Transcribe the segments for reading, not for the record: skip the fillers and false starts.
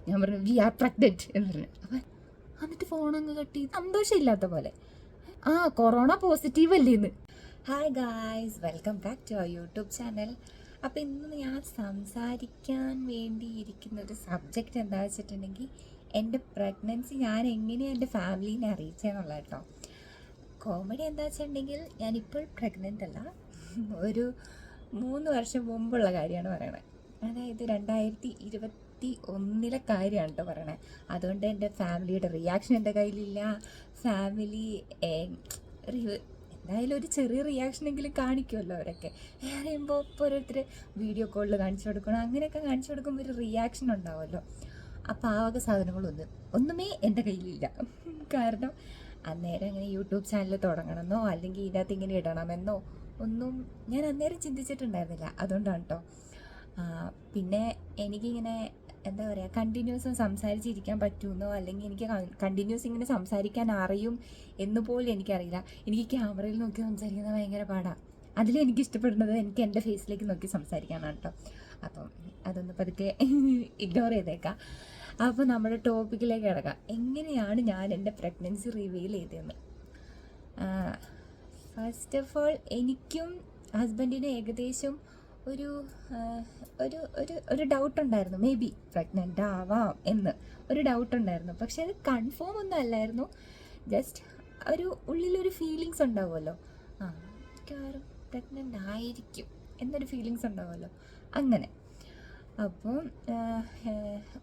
ഞാൻ പറഞ്ഞു V R pregnant എന്ന് പറഞ്ഞു. അപ്പം എന്നിട്ട് ഫോണങ്ങ് കട്ടി, സന്തോഷമില്ലാത്ത പോലെ. കൊറോണ പോസിറ്റീവ് അല്ലേന്ന്. Hi guys, welcome back to our YouTube channel. അപ്പോൾ ഇന്ന് ഞാൻ സംസാരിക്കാൻ വേണ്ടിയിരിക്കുന്ന ഒരു സബ്ജക്റ്റ് എന്താ വെച്ചിട്ടുണ്ടെങ്കിൽ എൻ്റെ പ്രഗ്നൻസി ഞാൻ എങ്ങനെയാണ് എൻ്റെ ഫാമിലീനെ അറിയിച്ചതെന്നുള്ള കേട്ടോ. കോമഡി എന്താ വെച്ചിട്ടുണ്ടെങ്കിൽ ഞാനിപ്പോൾ പ്രഗ്നൻ്റ് അല്ല, ഒരു 3 വർഷം മുമ്പുള്ള കാര്യമാണ് പറയണത്. അതായത് 2021 കാര്യമാണ് കേട്ടോ പറയണേ. അതുകൊണ്ട് എൻ്റെ ഫാമിലിയുടെ റിയാക്ഷൻ എൻ്റെ കയ്യിലില്ല. ഫാമിലി എന്തായാലും ഒരു ചെറിയ റിയാക്ഷനെങ്കിലും കാണിക്കുമല്ലോ അവരൊക്കെ. പറയുമ്പോൾ ഇപ്പോൾ ഓരോരുത്തർ വീഡിയോ കോളിൽ കാണിച്ചു കൊടുക്കണം, അങ്ങനെയൊക്കെ കാണിച്ചു കൊടുക്കുമ്പോൾ ഒരു റിയാക്ഷൻ ഉണ്ടാവുമല്ലോ. അപ്പോൾ ആ വക ഒന്നുമേ എൻ്റെ കയ്യിലില്ല. കാരണം അന്നേരം ഇങ്ങനെ യൂട്യൂബ് ചാനൽ തുടങ്ങണമെന്നോ അല്ലെങ്കിൽ ഇതിനകത്ത് ഇങ്ങനെ ഇടണമെന്നോ ഒന്നും ഞാൻ അന്നേരം ചിന്തിച്ചിട്ടുണ്ടായിരുന്നില്ല. അതുകൊണ്ടാണ് കേട്ടോ. പിന്നെ എനിക്കിങ്ങനെ എന്താ പറയുക, കണ്ടിന്യൂസ് സംസാരിച്ചിരിക്കാൻ പറ്റുമെന്നോ അല്ലെങ്കിൽ എനിക്ക് കണ്ടിന്യൂസ് ഇങ്ങനെ സംസാരിക്കാൻ അറിയും എന്ന് പോലും എനിക്കറിയില്ല. എനിക്ക് ക്യാമറയിൽ നോക്കി സംസാരിക്കുന്നത് ഭയങ്കര പാടാണ്. അതിലും എനിക്ക് ഇഷ്ടപ്പെടുന്നത് എനിക്ക് എൻ്റെ ഫേസിലേക്ക് നോക്കി സംസാരിക്കാനാണ് കേട്ടോ. അപ്പം അതൊന്ന് പതുക്കെ ഇഗ്നോർ ചെയ്തേക്കാം. അപ്പോൾ നമ്മുടെ ടോപ്പിക്കിലേക്ക് കിടക്കാം. എങ്ങനെയാണ് ഞാൻ എൻ്റെ പ്രഗ്നൻസി റിവീൽ ചെയ്തതെന്ന്. ഫസ്റ്റ് ഓഫ് ഓൾ, എനിക്കും ഹസ്ബൻഡിനും ഏകദേശം ഒരു ഡൗട്ട് ഉണ്ടായിരുന്നു, മേ ബി പ്രഗ്നൻ്റ് ആവാം എന്ന് ഒരു ഡൗട്ട് ഉണ്ടായിരുന്നു. പക്ഷെ അത് കൺഫേം ഒന്നും അല്ലായിരുന്നു. ജസ്റ്റ് ഉള്ളിലൊരു ഫീലിങ്സ് ഉണ്ടാവുമല്ലോ, മിക്കവാറും പ്രഗ്നൻ്റ് ആയിരിക്കും എന്നൊരു ഫീലിങ്സ് ഉണ്ടാവുമല്ലോ, അങ്ങനെ. അപ്പം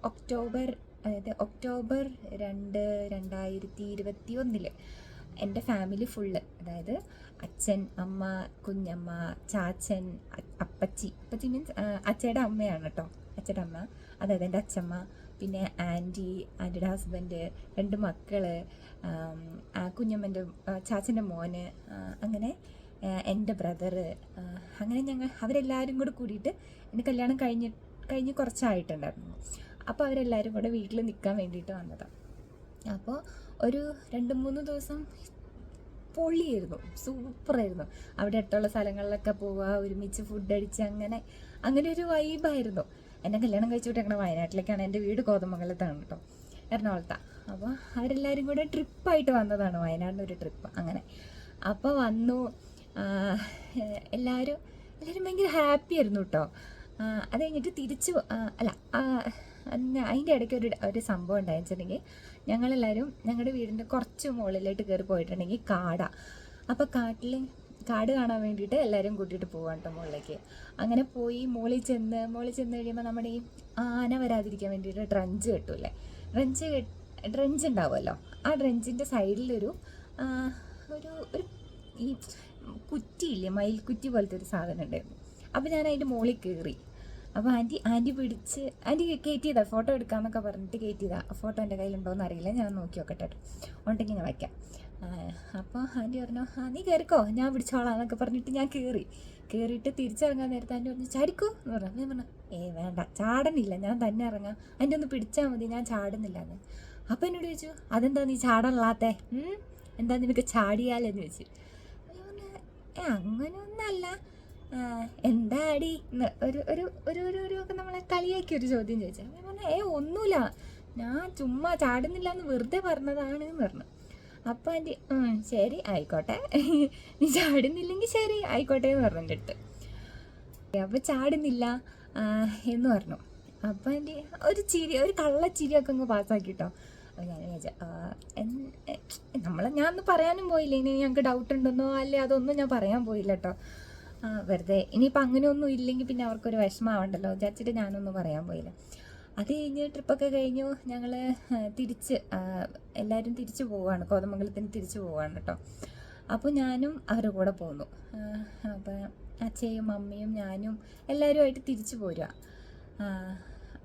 ഒക്ടോബർ 2, 2021 എൻ്റെ ഫാമിലി ഫുള്ള്, അതായത് അച്ഛൻ, അമ്മ, കുഞ്ഞമ്മ, ചാച്ചൻ, അപ്പച്ചി മീൻസ് അച്ഛയുടെ അമ്മയാണ് കേട്ടോ, അച്ഛയുടെ അമ്മ, അതായത് എൻ്റെ അച്ഛമ്മ, പിന്നെ ആൻറ്റിയുടെ ഹസ്ബൻഡ്, 2 മക്കൾ, കുഞ്ഞമ്മൻ്റെ ചാച്ചൻ്റെ മോന്, അങ്ങനെ എൻ്റെ ബ്രദറ്, അങ്ങനെ അവരെല്ലാവരും കൂടെ കൂടിയിട്ട് എൻ്റെ കല്യാണം കഴിഞ്ഞ് കുറച്ചായിട്ടുണ്ടായിരുന്നു. അപ്പോൾ അവരെല്ലാവരും കൂടെ വീട്ടിൽ നിൽക്കാൻ വേണ്ടിയിട്ട് വന്നതാണ്. അപ്പോൾ ഒരു 2-3 ദിവസം പൊള്ളിയായിരുന്നു, സൂപ്പറായിരുന്നു. അവിടെ അടുത്തുള്ള സ്ഥലങ്ങളിലൊക്കെ പോവുക, ഒരുമിച്ച് ഫുഡ് അടിച്ച്, അങ്ങനെ ഒരു വൈബായിരുന്നു. എന്നെ കല്യാണം കഴിച്ചു വിട്ടേക്കണ വയനാട്ടിലേക്കാണ്. എൻ്റെ വീട് കോതമംഗലത്താണ് കേട്ടോ, എറണാകുളത്താണ്. അപ്പോൾ അവരെല്ലാവരും കൂടെ ട്രിപ്പായിട്ട് വന്നതാണ്, വയനാടിനൊരു ട്രിപ്പ്, അങ്ങനെ. അപ്പോൾ വന്നു, എല്ലാവരും ഭയങ്കര ഹാപ്പി ആയിരുന്നു കേട്ടോ. അത് കഴിഞ്ഞിട്ട് അതിൻ്റെ ഇടയ്ക്ക് ഒരു സംഭവം ഉണ്ടായെന്ന് വെച്ചിട്ടുണ്ടെങ്കിൽ, ഞങ്ങളെല്ലാവരും ഞങ്ങളുടെ വീടിൻ്റെ കുറച്ച് മുകളിലോട്ട് കയറി പോയിട്ടുണ്ടെങ്കിൽ കാടാണ്. അപ്പോൾ കാട് കാണാൻ വേണ്ടിയിട്ട് എല്ലാവരും കൂട്ടിയിട്ട് പോകാൻ കേട്ടോ മുകളിലേക്ക്. അങ്ങനെ പോയി മുകളിൽ ചെന്ന് കഴിയുമ്പോൾ നമ്മുടെ ഈ ആന വരാതിരിക്കാൻ വേണ്ടിയിട്ട് ഡ്രഞ്ച് കെട്ടൂല്ലേ, ഡ്രഞ്ച് ഉണ്ടാവുമല്ലോ. ആ ഡ്രഞ്ചിൻ്റെ സൈഡിലൊരു ഈ കുറ്റിയില്ലേ, മയിൽക്കുറ്റി പോലത്തെ ഒരു സാധനം ഉണ്ടായിരുന്നു. അപ്പോൾ ഞാൻ അതിൻ്റെ മുകളിൽ കയറി. അപ്പോൾ ആൻറ്റി കയറ്റിയതാ, ഫോട്ടോ എടുക്കാമെന്നൊക്കെ പറഞ്ഞിട്ട് കയറ്റിയതാ. ഫോട്ടോ എൻ്റെ കയ്യിലുണ്ടോയെന്ന് അറിയില്ല, ഞാൻ നോക്കി നോക്കട്ടെ, ഉണ്ടെങ്കിൽ ഞാൻ വയ്ക്കാം. അപ്പോൾ ആൻറ്റി പറഞ്ഞു, നീ കയറിക്കോ, ഞാൻ പിടിച്ചോളാം എന്നൊക്കെ പറഞ്ഞിട്ട് ഞാൻ കയറിയിട്ട് തിരിച്ചിറങ്ങാൻ നേരത്തെ ആൻറ്റി പറഞ്ഞു, ചാടിക്കോ എന്ന് പറഞ്ഞു. ഞാൻ പറഞ്ഞു, വേണ്ട, ചാടണില്ല, ഞാൻ തന്നെ ഇറങ്ങാം, ആൻറ്റി ഒന്ന് പിടിച്ചാൽ മതി, ഞാൻ ചാടുന്നില്ല എന്ന്. അപ്പോൾ എന്നോട് ചോദിച്ചു, അതെന്താ നീ ചാടല്ലാത്തേ, എന്താ നിനക്ക് ചാടിയാലെന്ന് ചോദിച്ചു. ഞാൻ പറഞ്ഞു, അങ്ങനെയൊന്നല്ല, എന്താ അടി ഒരു ഒക്കെ നമ്മളെ കളിയാക്കിയൊരു ചോദ്യം ചോദിച്ചാൽ. ഞാൻ പറഞ്ഞു, ഒന്നുമില്ല, ഞാൻ ചുമ്മാ ചാടുന്നില്ല എന്ന് വെറുതെ പറഞ്ഞതാണ് എന്ന് പറഞ്ഞു. അപ്പം ആൻറ്റി ശരി ആയിക്കോട്ടെ, നീ ചാടുന്നില്ലെങ്കിൽ ശരി ആയിക്കോട്ടെ എന്ന് പറഞ്ഞു എൻ്റെ അടുത്ത്. അപ്പോൾ ചാടുന്നില്ല എന്ന് പറഞ്ഞു. അപ്പം ആൻറ്റി ഒരു കള്ളച്ചിരിയൊക്കെ അങ്ങ് പാസ്സാക്കി കേട്ടോ. അപ്പോൾ ഞാൻ വിചാരിച്ചു, ഞാനൊന്നും പറയാനും പോയില്ല. ഇനി ഞങ്ങൾക്ക് ഡൗട്ട് ഉണ്ടെന്നോ അല്ലേ അതൊന്നും ഞാൻ പറയാൻ പോയില്ല കേട്ടോ. വെറുതെ ഇനിയിപ്പോൾ അങ്ങനെയൊന്നും ഇല്ലെങ്കിൽ പിന്നെ അവർക്കൊരു വിഷമമാവണ്ടല്ലോ വിചാരിച്ചിട്ട് ഞാനൊന്നും പറയാൻ പോയില്ല. അത് കഴിഞ്ഞ് ട്രിപ്പൊക്കെ കഴിഞ്ഞു, ഞങ്ങൾ എല്ലാവരും തിരിച്ചു പോവുകയാണ്, കോതമംഗലത്തിന് തിരിച്ചു പോവുകയാണ് കേട്ടോ. അപ്പോൾ ഞാനും അവരുടെ കൂടെ പോന്നു. അപ്പോൾ അച്ഛയും അമ്മയും ഞാനും എല്ലാവരുമായിട്ട് തിരിച്ചു പോരുക.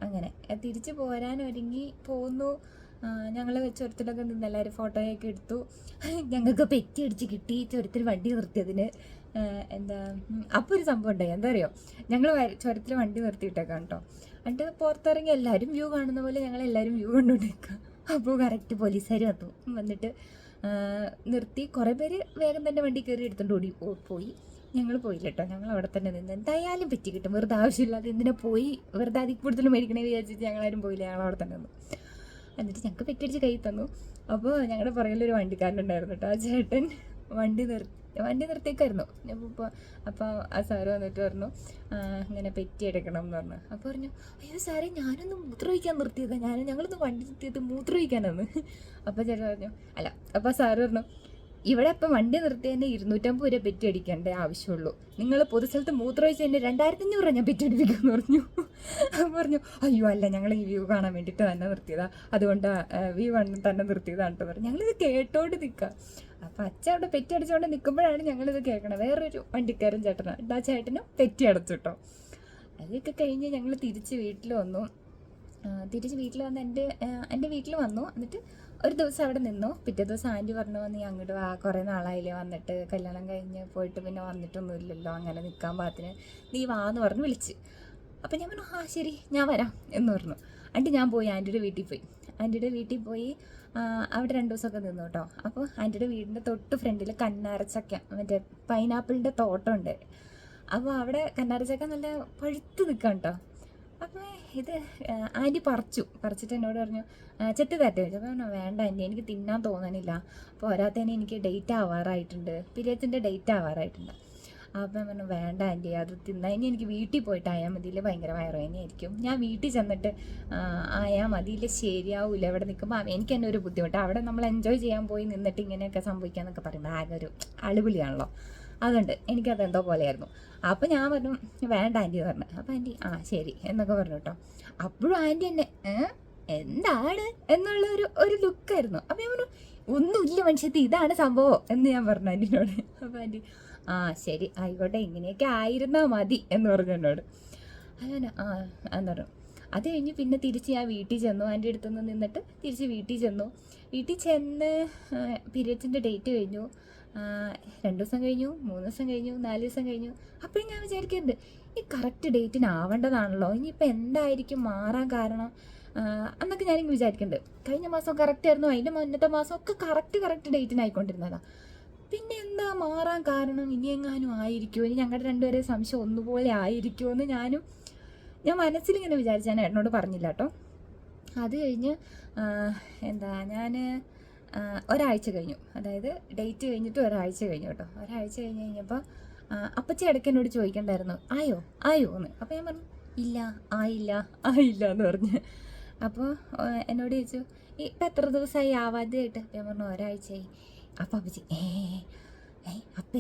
അങ്ങനെ തിരിച്ചു പോരാൻ ഒരുങ്ങി പോന്നു. ഞങ്ങൾ ചുരത്തിലൊക്കെ നിന്ന് എല്ലാവരും ഫോട്ടോയൊക്കെ എടുത്തു. ഞങ്ങൾക്ക് പെറ്റി അടിച്ച് കിട്ടി ചുരത്തിൽ വണ്ടി നിർത്തിയതിന്. അപ്പോൾ ഒരു സംഭവം ഉണ്ടായി, എന്താ അറിയോ, ഞങ്ങൾ ചുരത്തിൽ വണ്ടി നിർത്തിയിട്ടേക്കാം കേട്ടോ. എന്നിട്ട് പുറത്തിറങ്ങി എല്ലാവരും വ്യൂ കാണുന്ന പോലെ ഞങ്ങളെല്ലാവരും വ്യൂ കണ്ടുകൊണ്ടിരിക്കുക. അപ്പോൾ കറക്റ്റ് പോലീസുകാർ വന്നിട്ട് നിർത്തി. കുറേ പേര് വേഗം തന്നെ വണ്ടി കയറി എടുത്തുകൊണ്ട് പോയി. ഞങ്ങൾ പോയില്ല കേട്ടോ. ഞങ്ങൾ അവിടെ തന്നെ നിന്ന് എന്തായാലും പറ്റി കിട്ടും, വെറുതെ ആവശ്യമില്ലാതെ എന്തിനാ പോയി വെറുതെ അതിൽ കൂടുതൽ മേടിക്കണേ വിചാരിച്ചിട്ട് ഞങ്ങളാരും പോയില്ല. ഞങ്ങൾ അവിടെ തന്നെ നിന്നു. എന്നിട്ട് ഞങ്ങൾക്ക് പെറ്റടിച്ച് കൈ തന്നു. അപ്പോൾ ഞങ്ങളുടെ പുറകിലൊരു വണ്ടിക്കാരനുണ്ടായിരുന്നു കേട്ടോ. ആ ചേട്ടൻ വണ്ടി നിർത്തിയേക്കായിരുന്നു. അപ്പോൾ ആ സാറ് വന്നിട്ട് പറഞ്ഞു ഇങ്ങനെ പെറ്റി എടുക്കണം എന്ന് പറഞ്ഞു. അപ്പോൾ പറഞ്ഞു അയ്യോ സാറേ ഞാനൊന്ന് മൂത്രമൊഴിക്കാൻ നിർത്തിയതാണ്, ഞങ്ങളൊന്ന് വണ്ടി നിർത്തിയത് മൂത്രമൊഴിക്കാനാണ്. അപ്പോൾ ചേട്ടൻ പറഞ്ഞു അല്ല. അപ്പോൾ സാറ് പറഞ്ഞു ഇവിടെ ഇപ്പം വണ്ടി നിർത്തിയതിന് 250 രൂപ പെറ്റി അടിക്കേണ്ട ആവശ്യമുള്ളൂ, നിങ്ങൾ പൊതുസ്ഥലത്ത് മൂത്രമൊഴിച്ച് തന്നെ 2500 രൂപ ഞാൻ പെറ്റി അടിപ്പിക്കുമെന്ന് പറഞ്ഞു. പറഞ്ഞു അയ്യോ അല്ല ഞങ്ങൾ ഈ വ്യൂ കാണാൻ വേണ്ടിയിട്ട് തന്നെ നിർത്തിയതാണ്, അതുകൊണ്ട് വ്യൂ തന്നെ നിർത്തിയതാണ് കേട്ടോ പറഞ്ഞു. ഞങ്ങളിത് കേട്ടോണ്ട് നിൽക്കുക. അപ്പം അച്ഛൻ അവിടെ പെറ്റി അടിച്ചുകൊണ്ട് നിൽക്കുമ്പോഴാണ് ഞങ്ങളിത് കേൾക്കണം. വേറൊരു വണ്ടിക്കാരൻ ചേട്ടനാണ്, ആ ചേട്ടനും പെറ്റി അടച്ചു കേട്ടോ. അതൊക്കെ കഴിഞ്ഞ് ഞങ്ങൾ തിരിച്ച് വീട്ടിൽ വന്നു. എൻ്റെ വീട്ടിൽ വന്നു. എന്നിട്ട് ഒരു ദിവസം അവിടെ നിന്നു. പിറ്റേ ദിവസം ആൻറ്റി പറഞ്ഞു നീ അങ്ങോട്ട് വാ, കുറേ നാളായില്ലേ വന്നിട്ട്, കല്യാണം കഴിഞ്ഞ് പോയിട്ട് പിന്നെ വന്നിട്ടൊന്നും ഇല്ലല്ലോ, അങ്ങനെ നിൽക്കാൻ പാകത്തിന് നീ വാ എന്ന് പറഞ്ഞ് വിളിച്ച്. അപ്പം ഞാൻ പറഞ്ഞു ആ ശരി ഞാൻ വരാം എന്ന് പറഞ്ഞു. എന്നിട്ട് ഞാൻ പോയി ആൻറ്റിയുടെ വീട്ടിൽ പോയി അവിടെ 2 ദിവസമൊക്കെ നിന്നു കേട്ടോ. അപ്പോൾ ആൻറ്റിയുടെ വീടിൻ്റെ തൊട്ട് ഫ്രണ്ടിൽ കന്നാരച്ചക്ക, മറ്റേ പൈനാപ്പിളിൻ്റെ തോട്ടമുണ്ട്. അപ്പോൾ അവിടെ കന്നാരച്ചക്ക നല്ല പഴുത്ത് നിൽക്കാം കേട്ടോ. അപ്പോൾ ഇത് ആൻറ്റി പറിച്ചിട്ട് എന്നോട് പറഞ്ഞു ചെത്തി തരട്ടെ ചോദിച്ചു. അപ്പോൾ വേണ്ട ആൻറ്റി എനിക്ക് തിന്നാൻ തോന്നണില്ല, അപ്പോൾ പോരാത്തതിന് എനിക്ക് പീരിയഡ്സിൻ്റെ ഡേറ്റ് ആവാറായിട്ടുണ്ട്. അപ്പം പറഞ്ഞു വേണ്ട ആൻറ്റി അത് തിന്നാൽ ഇനി എനിക്ക് വീട്ടിൽ പോയിട്ട് ആയാൽ മതിയിൽ ഭയങ്കര വയറുവേദനയായിരിക്കും, ഞാൻ വീട്ടിൽ ചെന്നിട്ട് ആയാൽ മതിയിൽ ശരിയാവില്ല, ഇവിടെ നിൽക്കുമ്പോൾ എനിക്ക് തന്നെ ഒരു ബുദ്ധിമുട്ട്, അവിടെ നമ്മൾ എൻജോയ് ചെയ്യാൻ പോയി നിന്നിട്ട് ഇങ്ങനെയൊക്കെ സംഭവിക്കാമെന്നൊക്കെ പറയുമ്പോൾ ആകെ ഒരു അടിപൊളിയാണല്ലോ, അതുകൊണ്ട് എനിക്കതെന്തോ പോലെയായിരുന്നു. അപ്പോൾ ഞാൻ പറഞ്ഞു വേണ്ട ആൻറ്റി പറഞ്ഞു. അപ്പോൾ ആൻറ്റി ആ ശരി എന്നൊക്കെ പറഞ്ഞു കേട്ടോ. അപ്പോഴും ആൻറ്റി എന്നെ എന്താണ് എന്നുള്ള ഒരു ലുക്കായിരുന്നു. അപ്പോൾ ഞാൻ പറഞ്ഞു ഒന്നുമില്ല മനുഷ്യത്തി ഇതാണ് സംഭവം എന്ന് ഞാൻ പറഞ്ഞു ആൻറ്റിനോട്. അപ്പോൾ ആൻറ്റി ആ ശരി ആയിക്കോട്ടെ ഇങ്ങനെയൊക്കെ ആയിരുന്നാൽ മതി എന്ന് പറഞ്ഞു എന്നോട്. അങ്ങനെ എന്ന് പറഞ്ഞു. അത് കഴിഞ്ഞ് പിന്നെ തിരിച്ച് ഞാൻ വീട്ടിൽ ചെന്നു. ആൻറ്റി അടുത്തുനിന്ന് നിന്നിട്ട് തിരിച്ച് വീട്ടിൽ ചെന്നു. പീരിയഡ്സിൻ്റെ ഡേറ്റ് കഴിഞ്ഞു. 2 ദിവസം കഴിഞ്ഞു, 3 ദിവസം കഴിഞ്ഞു, 4 ദിവസം കഴിഞ്ഞു. അപ്പോഴും ഞാൻ വിചാരിക്കുന്നുണ്ട് ഈ കറക്റ്റ് ഡേറ്റിന് ആവേണ്ടതാണല്ലോ, ഇനിയിപ്പോൾ എന്തായിരിക്കും മാറാൻ കാരണം എന്നൊക്കെ ഞാനിങ്ങനെ വിചാരിക്കുന്നുണ്ട്. കഴിഞ്ഞ മാസം കറക്റ്റ് ആയിരുന്നു, അതിൻ്റെ മുന്നത്തെ മാസം ഒക്കെ കറക്റ്റ് ഡേറ്റിനായിക്കൊണ്ടിരുന്നതാണ്. പിന്നെ എന്താ മാറാൻ കാരണം, ഇനി എങ്ങാനും ആയിരിക്കുമോ, ഇനി ഞങ്ങളുടെ രണ്ടുപേരെ സംശയം ഒന്നുപോലെ ആയിരിക്കുമോ എന്ന് ഞാൻ മനസ്സിലിങ്ങനെ വിചാരിച്ചാൽ ഏട്ടനോട് പറഞ്ഞില്ല കേട്ടോ. അത് കഴിഞ്ഞ് ഞാൻ ഒരാഴ്ച കഴിഞ്ഞു, അതായത് ഡേറ്റ് കഴിഞ്ഞിട്ട് ഒരാഴ്ച കഴിഞ്ഞു കേട്ടോ. ഒരാഴ്ച കഴിഞ്ഞപ്പോൾ അപ്പച്ചി ഇടയ്ക്ക് എന്നോട് ചോദിക്കണ്ടായിരുന്നു ആയോ എന്ന്. അപ്പോൾ ഞാൻ പറഞ്ഞു ഇല്ല ആയില്ല എന്ന് പറഞ്ഞു. അപ്പോൾ എന്നോട് ചോദിച്ചു ഇപ്പം എത്ര ദിവസമായി ആവാതെയായിട്ട്? ഞാൻ പറഞ്ഞു ഒരാഴ്ചയായി. അപ്പോൾ അപ്പച്ചി അപ്പം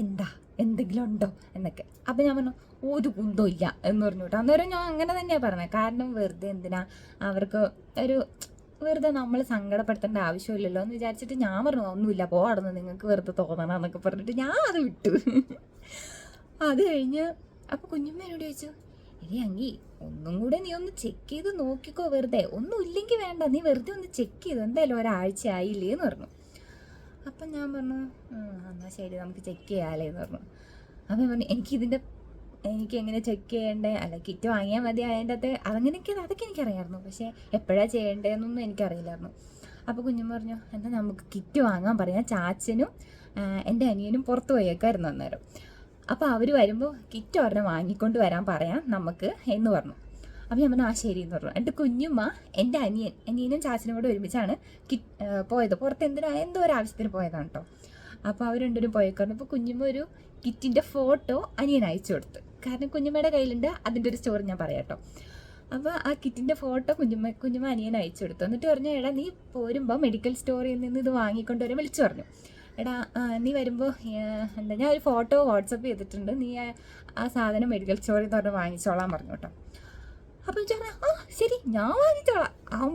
എന്തെങ്കിലും ഉണ്ടോ എന്നൊക്കെ. അപ്പം ഞാൻ പറഞ്ഞു ഒരു കുന്തോ ഇല്ല എന്ന് പറഞ്ഞു കേട്ടോ. അന്നേരം ഞാൻ അങ്ങനെ തന്നെയാണ് പറഞ്ഞത്. കാരണം വെറുതെ എന്തിനാ അവർക്ക് വെറുതെ നമ്മൾ സങ്കടപ്പെടുത്തേണ്ട ആവശ്യമില്ലല്ലോ എന്ന് വിചാരിച്ചിട്ട് ഞാൻ പറഞ്ഞു ഒന്നുമില്ല പോടന്ന് നിങ്ങൾക്ക് വെറുതെ തോന്നണം എന്നൊക്കെ പറഞ്ഞിട്ട് ഞാൻ അത് വിട്ടു. അത് കഴിഞ്ഞ് അപ്പോൾ കുഞ്ഞുമ്മ എന്നോട് ചോദിച്ചു ഇനി അങ്ങി ഒന്നും കൂടെ നീ ഒന്ന് ചെക്ക് ചെയ്ത് നോക്കിക്കോ, വെറുതെ ഒന്നും ഇല്ലെങ്കിൽ വേണ്ട, നീ വെറുതെ ഒന്ന് ചെക്ക് ചെയ്തു, എന്തായാലും ഒരാഴ്ച ആയില്ലേ എന്ന് പറഞ്ഞു. അപ്പം ഞാൻ പറഞ്ഞു എന്നാൽ ശരി നമുക്ക് ചെക്ക് ചെയ്യാമല്ലേ എന്ന് പറഞ്ഞു. അപ്പം പറഞ്ഞു എനിക്ക് എങ്ങനെ ചെക്ക് ചെയ്യേണ്ടേ, അല്ല കിറ്റ് വാങ്ങിയാൽ മതി അതിൻ്റെ അകത്ത് അതൊക്കെ എനിക്കറിയാമായിരുന്നു, പക്ഷേ എപ്പോഴാണ് ചെയ്യേണ്ടതെന്നൊന്നും എനിക്കറിയില്ലായിരുന്നു. അപ്പോൾ കുഞ്ഞുമ്മ പറഞ്ഞു എന്നാൽ നമുക്ക് കിറ്റ് വാങ്ങാൻ പറയാം, ചാച്ചനും എൻ്റെ അനിയനും പുറത്ത് പോയേക്കായിരുന്നു അന്നേരം. അപ്പോൾ അവർ വരുമ്പോൾ കിറ്റ് ഒരെണ്ണം വാങ്ങിക്കൊണ്ട് വരാൻ പറയാം നമുക്ക് എന്ന് പറഞ്ഞു. അപ്പോൾ ഞാൻ പറഞ്ഞു ആ ശരി എന്ന് പറഞ്ഞു. എൻ്റെ കുഞ്ഞുമ്മ എൻ്റെ അനിയനും ചാച്ചനും കൂടെ ഒരുമിച്ചാണ് പോയത്, പുറത്ത് എന്തോ ഒരു ആവശ്യത്തിന് പോയതാണ് കേട്ടോ. അപ്പോൾ അവർ രണ്ടുപേരും പോയേക്കായിരുന്നു. അപ്പോൾ കുഞ്ഞുമ്മ ഒരു കിറ്റിൻ്റെ ഫോട്ടോ അനിയൻ അയച്ചു കൊടുത്ത്, കാരണം കുഞ്ഞുമ്മയുടെ കയ്യിലുണ്ട്, അതിൻ്റെ ഒരു സ്റ്റോറി ഞാൻ പറയാം കേട്ടോ. അപ്പോൾ ആ കിറ്റിൻ്റെ ഫോട്ടോ കുഞ്ഞുമ്മ അനിയൻ അയച്ചു കൊടുത്തു. എന്നിട്ട് പറഞ്ഞു എടാ നീ പോരുമ്പോൾ മെഡിക്കൽ സ്റ്റോറിൽ നിന്ന് ഇത് വാങ്ങിക്കൊണ്ട് വരാൻ വിളിച്ചു പറഞ്ഞു. എടാ നീ വരുമ്പോൾ ഞാൻ ഒരു ഫോട്ടോ വാട്സപ്പ് ചെയ്തിട്ടുണ്ട്, നീ ആ സാധനം മെഡിക്കൽ സ്റ്റോറിൽ നിന്ന് പറഞ്ഞ് വാങ്ങിച്ചോളാൻ പറഞ്ഞു കേട്ടോ. അപ്പോൾ ചോദിച്ചാൽ ശരി ഞാൻ വാങ്ങിച്ചോളാം, അവൻ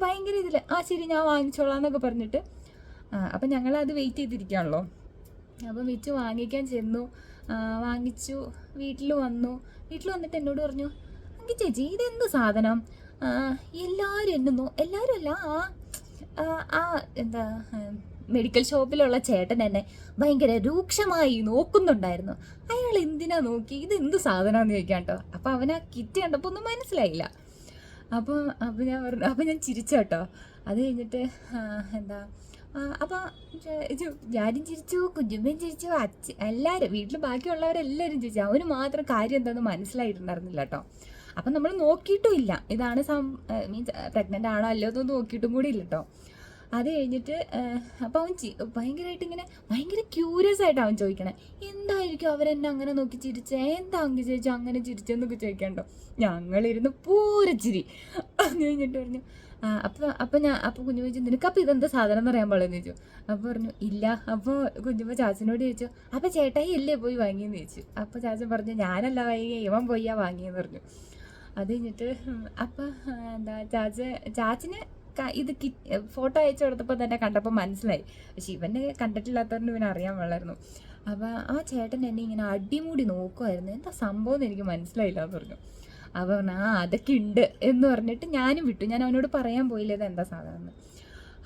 ഭയങ്കര ഇതിൽ ശരി ഞാൻ വാങ്ങിച്ചോളാം എന്നൊക്കെ പറഞ്ഞിട്ട് അപ്പം ഞങ്ങളത് വെയിറ്റ് ചെയ്തിരിക്കുകയാണല്ലോ. അപ്പം വെച്ച് വാങ്ങിക്കാൻ ചെന്നു, വാങ്ങിച്ചു, വീട്ടിൽ വന്നിട്ട് എന്നോട് പറഞ്ഞു എനിക്ക് ചേച്ചി ഇതെന്ത് സാധനം, എല്ലാവരും അല്ല മെഡിക്കൽ ഷോപ്പിലുള്ള ചേട്ടൻ എന്നെ ഭയങ്കര രൂക്ഷമായി നോക്കുന്നുണ്ടായിരുന്നു, അയാൾ എന്തിനാ നോക്കി ഇതെന്ത് സാധനമാണെന്ന് ചോദിക്കാം കേട്ടോ. അപ്പോൾ അവൻ ആ കിറ്റ് കണ്ടപ്പോൾ ഒന്നും മനസ്സിലായില്ല. അപ്പോൾ ഞാൻ ചിരിച്ചു കേട്ടോ. അത് കഴിഞ്ഞിട്ട് അപ്പോൾ ഞാനും ചിരിച്ചു, കുഞ്ഞുമ്മയും ചിരിച്ചു, എല്ലാവരും വീട്ടിൽ ബാക്കിയുള്ളവരെല്ലാവരും ചിരിച്ചു. അവന് മാത്രം കാര്യം എന്താണെന്ന് മനസ്സിലായിട്ടുണ്ടായിരുന്നില്ല കേട്ടോ. അപ്പം നമ്മൾ നോക്കിയിട്ടും ഇല്ല ഇതാണ് മീൻസ് പ്രഗ്നൻ്റ് ആണോ അല്ലയോ എന്നൊന്നും നോക്കിയിട്ടും കൂടി ഇല്ല കേട്ടോ. അത് കഴിഞ്ഞിട്ട് അപ്പോൾ അവൻ ഭയങ്കരമായിട്ട് ഇങ്ങനെ ഭയങ്കര ക്യൂരിയസ് ആയിട്ട് അവൻ ചോദിക്കണേ, എന്തായിരിക്കും അവരെന്നെ അങ്ങനെ നോക്കി ചിരിച്ചേ, എന്താ അങ്ങ് ചേച്ചി അങ്ങനെ ചിരിച്ചെന്നൊക്കെ ചോദിക്കണ്ടോ. ഞങ്ങളിരുന്ന് പൂരച്ചിരി. അത് കഴിഞ്ഞിട്ട് പറഞ്ഞു അപ്പോൾ കുഞ്ഞുമ്മ ചോദിച്ചു, നിനക്കപ്പോൾ ഇതെന്താ സാധനം എന്ന് അറിയാൻ പാടില്ലെന്ന് ചോദിച്ചു. അപ്പോൾ പറഞ്ഞു ഇല്ല. അപ്പോൾ കുഞ്ഞുമ്മ ചാച്ചനോട് ചോദിച്ചു, അപ്പോൾ ചേട്ടായി അല്ലേ പോയി വാങ്ങിയെന്ന് ചോദിച്ചു. അപ്പോൾ ചാച്ചൻ പറഞ്ഞു ഞാനല്ല വാങ്ങിയ, ഇവൻ പോയാ വാങ്ങിയെന്ന് പറഞ്ഞു. അത് കഴിഞ്ഞിട്ട് അപ്പം എന്താ ചാച്ചന് ഇത് ഫോട്ടോ അയച്ചു കൊടുത്തപ്പോൾ തന്നെ കണ്ടപ്പോൾ മനസ്സിലായി. പക്ഷെ ഇവനെ കണ്ടിട്ടില്ലാത്തവരുടെ ഇവനെ അറിയാൻ പാടില്ലായിരുന്നു. അപ്പോൾ ആ ചേട്ടൻ എന്നെ ഇങ്ങനെ അടിമുടി നോക്കുമായിരുന്നു, എന്താ സംഭവം എന്ന് എനിക്ക് മനസ്സിലായില്ല എന്ന് പറഞ്ഞു. അപ്പോൾ പറഞ്ഞു അതൊക്കെ ഉണ്ട് എന്ന് പറഞ്ഞിട്ട് ഞാനും വിട്ടു. ഞാൻ അവനോട് പറയാൻ പോയില്ല ഇത് എന്താ സാധനം എന്ന്.